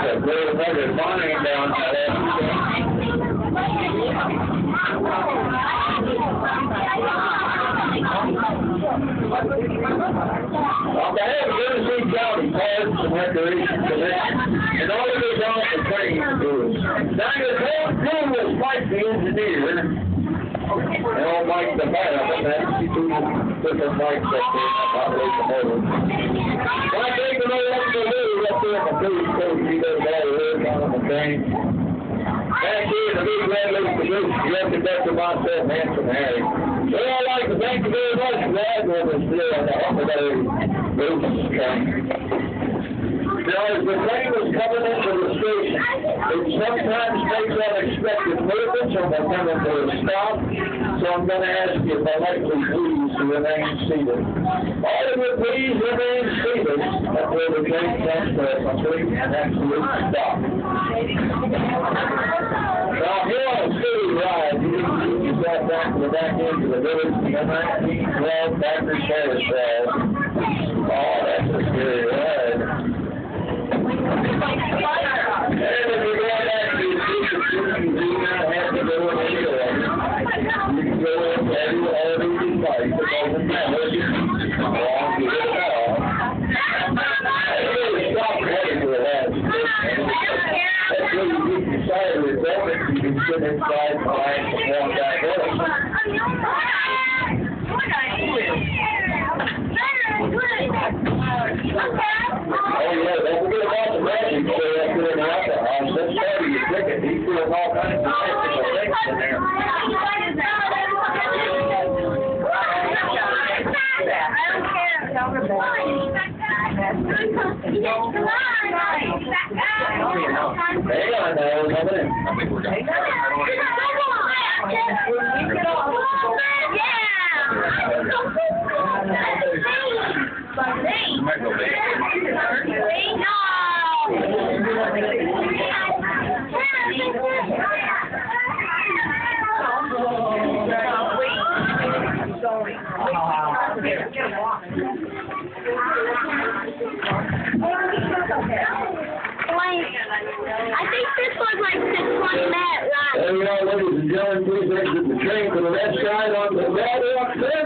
a great weather morning down there. Okay, we're going to see County Parks and Recreation Commission, and all of these on the training tours. Now, the whole crew was Mike the engineer, and old Mike the fireman. That's two different Mikes up there that operate the motor. When I take them over up to the loo up there in the police coach, he does all the work on the train. Back here, the big red looks the goose, the conductor myself, Handsome Harry. We all like to thank you very much for that with us here on the Huckle Berry Railroad train. You know, as the train was coming into the station, it sometimes makes unexpected movements or will come into a stop, so I'm going to ask you politely, please, to remain seated. All of you, please remain seated until the train comes to a complete and absolute stop. Now, if you're on a city ride, you need to keep yourself back to the back end of the village to the 1912 Packard Parish Drive. Oh, that's a scary ride. And if you're going back to your seat, you do not have to go in any way. You can go in wherever you like. It doesn't matter if you long to get it off. I really stopped waiting for that. That's where you get your side of the building. You can sit inside and walk back in. Oh, yeah, don't forget about the magic show up there in the upper house. That's part of your ticket. He's doing all kinds of technical things in there. Hang on now, we're coming in. I think we're done. I think this was like 6-1 Matt, right? There you go, ladies and gentlemen, please exit the train to the left side on the right up there.